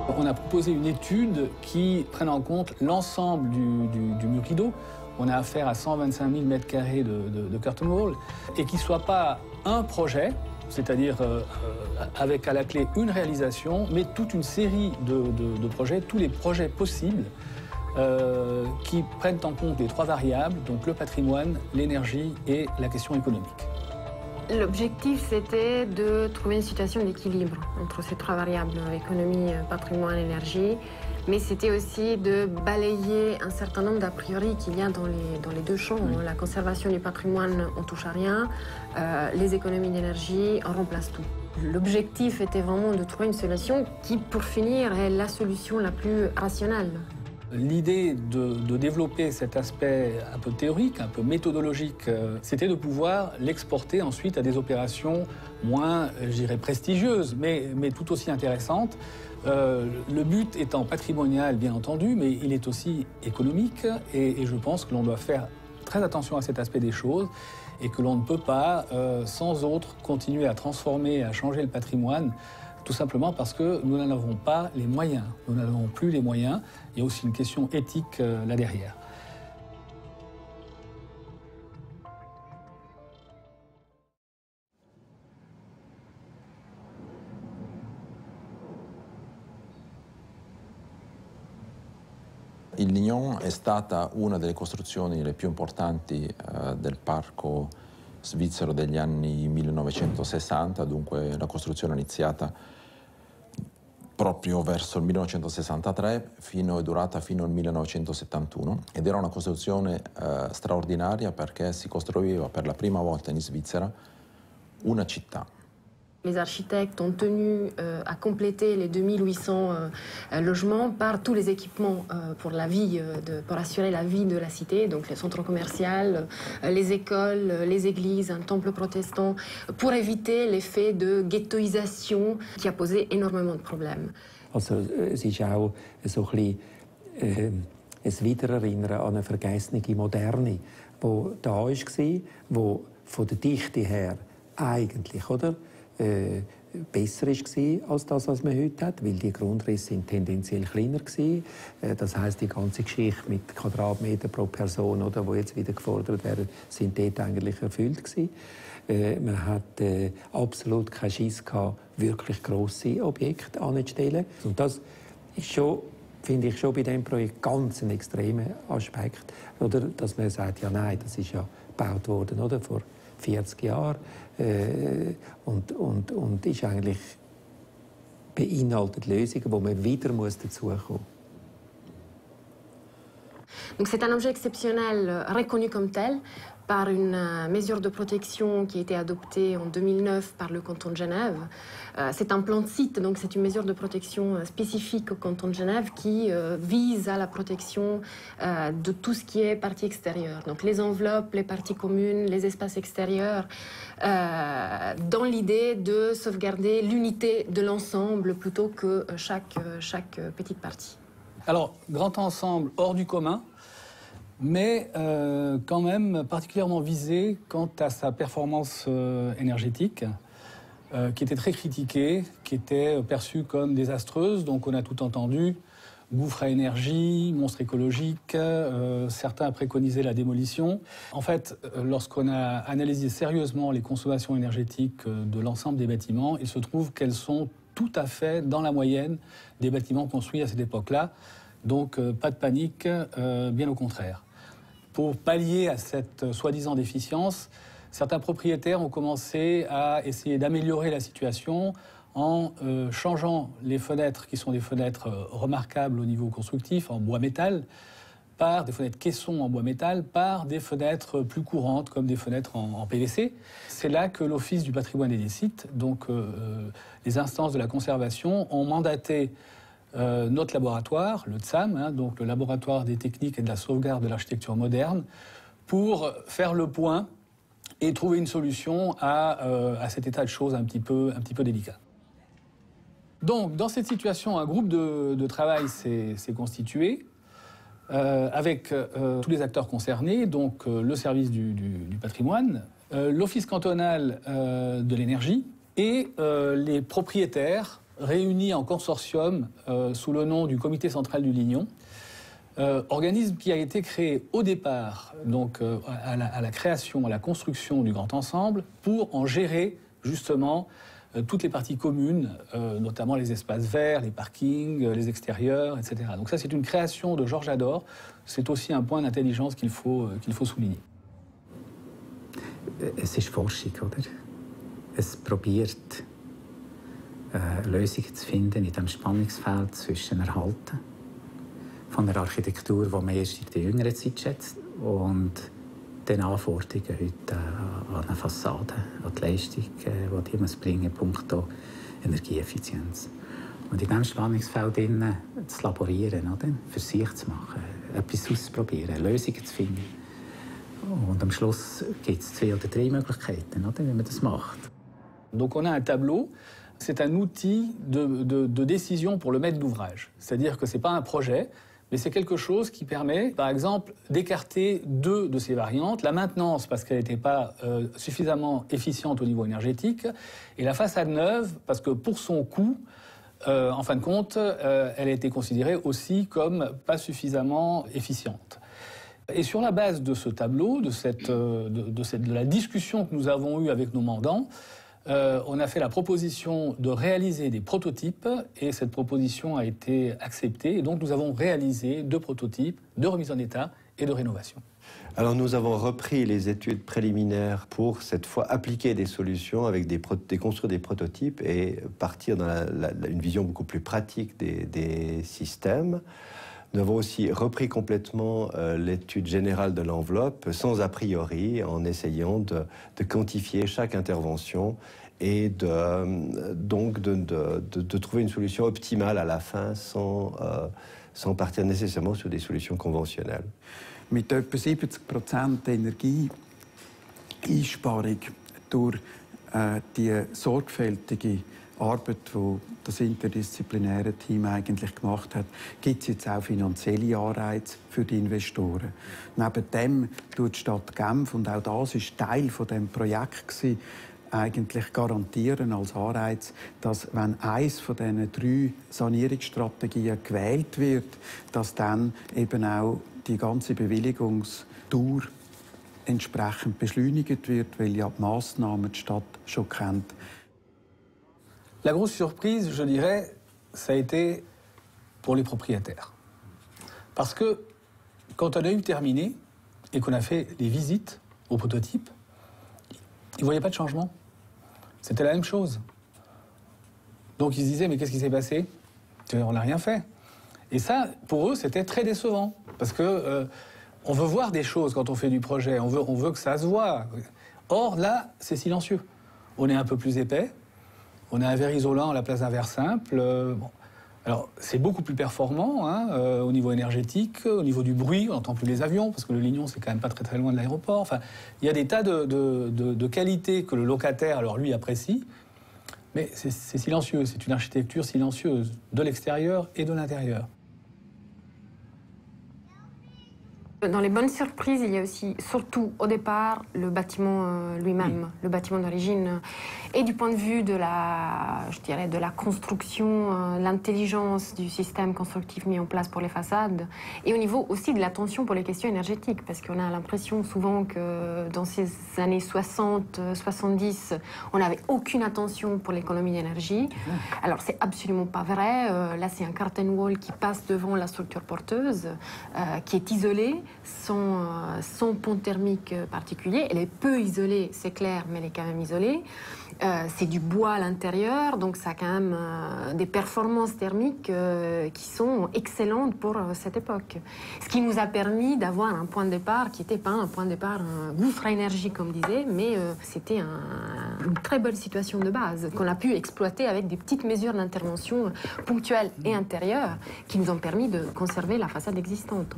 On a proposé une étude qui prenne en compte l'ensemble du mur rideau. On a affaire à 125 000 m² de curtain wall et qui ne soit pas un projet, c'est-à-dire avec à la clé une réalisation, mais toute une série de projets, tous les projets possibles qui prennent en compte les trois variables, donc le patrimoine, l'énergie et la question économique. L'objectif, c'était de trouver une situation d'équilibre entre ces trois variables, économie, patrimoine, énergie. Mais c'était aussi de balayer un certain nombre d'a priori qu'il y a dans les deux champs. Oui. La conservation du patrimoine, on touche à rien. Les économies d'énergie, on remplace tout. L'objectif était vraiment de trouver une solution qui, pour finir, est la solution la plus rationnelle. L'idée de développer cet aspect un peu théorique, un peu méthodologique, c'était de pouvoir l'exporter ensuite à des opérations moins, je dirais, prestigieuses, mais tout aussi intéressantes. Le but étant patrimonial, bien entendu, mais il est aussi économique et je pense que l'on doit faire très attention à cet aspect des choses et que l'on ne peut pas, sans autre, continuer à transformer, à changer le patrimoine, tout simplement parce que nous n'en avons pas les moyens. Nous n'en avons plus les moyens. Il y a aussi une question éthique là derrière. Il Lignon è stata una delle costruzioni le più importanti del parco svizzero degli anni 1960, dunque la costruzione è iniziata proprio verso il 1963 è durata fino al 1971 ed era una costruzione straordinaria perché si costruiva per la prima volta in Svizzera una città. Les architectes ont tenu à compléter les 2800 logements par tous les équipements pour assurer la vie de la cité, donc les centres commerciaux, les écoles, les églises, un temple protestant, pour éviter l'effet de ghettoisation qui a posé énormément de problèmes. Also es ist auch so ein Wiedererinnern an eine vergessene Moderne, die da war, die von der Dichte her eigentlich, oder? Besser war als das, was man heute hat, weil die Grundrisse sind tendenziell kleiner waren. Das heisst, die ganze Geschichte mit Quadratmeter pro Person, oder, die jetzt wieder gefordert werden, sind dort eigentlich erfüllt gewesen. Man hat absolut keinen Schiss gehabt, wirklich grosse Objekte anzustellen. Und das ist schon, finde ich, schon bei diesem Projekt ganz ein extremer Aspekt, oder, dass man sagt, ja nein, das ist ja gebaut worden, oder, vor 40 Jahren und ist eigentlich beinhaltet Lösungen, wo man wieder dazukommen muss. Donc c'est un objet exceptionnel reconnu comme tel par une mesure de protection qui a été adoptée en 2009 par le canton de Genève. C'est un plan de site, donc c'est une mesure de protection spécifique au canton de Genève qui vise à la protection de tout ce qui est partie extérieure. Donc les enveloppes, les parties communes, les espaces extérieurs, dans l'idée de sauvegarder l'unité de l'ensemble plutôt que chaque petite partie. Alors, grand ensemble hors du commun, mais quand même particulièrement visé quant à sa performance énergétique, qui était très critiquée, qui était perçue comme désastreuse. Donc on a tout entendu, gouffre à énergie, monstre écologique, certains préconisaient la démolition. En fait, lorsqu'on a analysé sérieusement les consommations énergétiques de l'ensemble des bâtiments, il se trouve qu'elles sont tout à fait dans la moyenne des bâtiments construits à cette époque-là. Donc pas de panique, bien au contraire. Pour pallier à cette soi-disant déficience, certains propriétaires ont commencé à essayer d'améliorer la situation en changeant les fenêtres, qui sont des fenêtres remarquables au niveau constructif, en bois-métal, par des fenêtres caissons en bois-métal, par des fenêtres plus courantes, comme des fenêtres en PVC. C'est là que l'Office du patrimoine et des sites, donc les instances de la conservation, ont mandaté notre laboratoire, le TSAM, donc le laboratoire des techniques et de la sauvegarde de l'architecture moderne, pour faire le point et trouver une solution à cet état de choses un petit peu délicat. Donc, dans cette situation, un groupe de travail s'est constitué avec tous les acteurs concernés, donc le service du patrimoine, l'office cantonal de l'énergie et les propriétaires réunis en consortium sous le nom du Comité central du Lignon. Organisme qui a été créé au départ, donc à la création, à la construction du Grand Ensemble, pour en gérer justement toutes les parties communes, notamment les espaces verts, les parkings, les extérieurs, etc. Donc ça, c'est une création de Georges Ador. C'est aussi un point d'intelligence qu'il faut souligner. Es ist Forschung, oder? Es probiert, Lösungen zu finden in diesem Spannungsfeld zwischen Erhalten von einer Architektur, die man erst in der jüngeren Zeit schätzt, und den Anforderungen heute an eine Fassade, an die Leistung, die man bringen, punkto Energieeffizienz. Und in diesem Spannungsfeld zu laborieren, oder? Für sich zu machen, etwas auszuprobieren, Lösungen zu finden. Und am Schluss gibt es 2 oder 3 Möglichkeiten, oder? Wie man das macht. Donc on a un tableau, c'est un outil de décision pour le maître d'ouvrage. C'est-à-dire que ce n'est pas un projet, mais c'est quelque chose qui permet, par exemple, d'écarter 2 de ces variantes. La maintenance, parce qu'elle n'était pas suffisamment efficiente au niveau énergétique, et la façade neuve, parce que pour son coût, en fin de compte, elle a été considérée aussi comme pas suffisamment efficiente. Et sur la base de ce tableau, de la discussion que nous avons eue avec nos mandants, on a fait la proposition de réaliser des prototypes, et cette proposition a été acceptée. Et donc nous avons réalisé 2 prototypes de remise en état et de rénovation. Alors nous avons repris les études préliminaires pour cette fois appliquer des solutions avec construire des prototypes et partir dans une vision beaucoup plus pratique des systèmes. Nous avons aussi repris complètement l'étude générale de l'enveloppe sans a priori, en essayant de quantifier chaque intervention et donc de trouver une solution optimale à la fin sans partir nécessairement sur des solutions conventionnelles. Mit etwa 70% Energieeinsparung durch die sorgfältige Arbeit, die das interdisziplinäre Team eigentlich gemacht hat, gibt es jetzt auch finanzielle Anreize für die Investoren. Neben dem tut die Stadt Genf, und auch das war Teil von dem Projekt gewesen, eigentlich garantieren als Anreiz, dass wenn eins von diesen 3 Sanierungsstrategien gewählt wird, dass dann eben auch die ganze Bewilligungsdauer entsprechend beschleunigt wird, weil ja die Massnahmen die Stadt schon kennt. La grosse surprise, je dirais, ça a été pour les propriétaires. Parce que quand on a eu terminé et qu'on a fait les visites au prototype, ils ne voyaient pas de changement. C'était la même chose. Donc ils se disaient, mais qu'est-ce qui s'est passé? On n'a rien fait. Et ça, pour eux, c'était très décevant. Parce que on veut voir des choses quand on fait du projet, on veut que ça se voit. Or, là, c'est silencieux. On est un peu plus épais. On a un verre isolant à la place d'un verre simple. Bon. Alors, c'est beaucoup plus performant au niveau énergétique, au niveau du bruit. On n'entend plus les avions, parce que le Lignon, c'est quand même pas très très loin de l'aéroport. Enfin, il y a des tas de qualités que le locataire, alors lui, apprécie. Mais c'est silencieux, c'est une architecture silencieuse, de l'extérieur et de l'intérieur. Dans les bonnes surprises, il y a aussi, surtout au départ, le bâtiment lui-même, le bâtiment d'origine. Et du point de vue de la construction, l'intelligence du système constructif mis en place pour les façades, et au niveau aussi de l'attention pour les questions énergétiques, parce qu'on a l'impression souvent que dans ces années 60, 70, on n'avait aucune attention pour l'économie d'énergie. Alors c'est absolument pas vrai. Là, c'est un curtain wall qui passe devant la structure porteuse, qui est isolée, sans pont thermique particulier. Elle est peu isolée, c'est clair, mais elle est quand même isolée. C'est du bois à l'intérieur, donc ça a quand même des performances thermiques qui sont excellentes pour cette époque. Ce qui nous a permis d'avoir un point de départ qui n'était pas un point de départ, un gouffre à énergie comme disait, mais c'était une très bonne situation de base qu'on a pu exploiter avec des petites mesures d'intervention ponctuelles et intérieures qui nous ont permis de conserver la façade existante.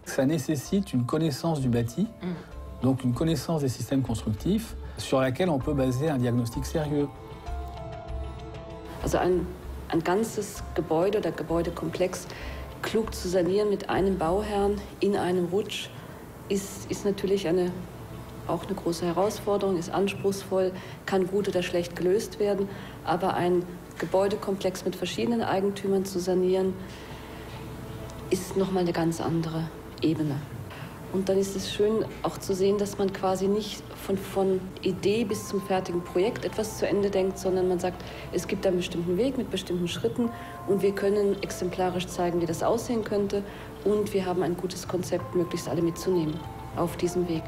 Ça nécessite une connaissance du bâti, donc une connaissance des systèmes constructifs, sur laquelle on peut baser un diagnostic sérieux. Also ein ganzes Gebäude oder Gebäudekomplex klug zu sanieren mit einem Bauherrn in einem Rutsch ist natürlich eine auch eine große Herausforderung, ist anspruchsvoll, kann gut oder schlecht gelöst werden. Aber ein Gebäudekomplex mit verschiedenen Eigentümern zu sanieren, ist nochmal eine ganz andere Ebene. Und dann ist es schön auch zu sehen, dass man quasi nicht von Idee bis zum fertigen Projekt etwas zu Ende denkt, sondern man sagt, es gibt einen bestimmten Weg mit bestimmten Schritten und wir können exemplarisch zeigen, wie das aussehen könnte und wir haben ein gutes Konzept, möglichst alle mitzunehmen auf diesem Weg.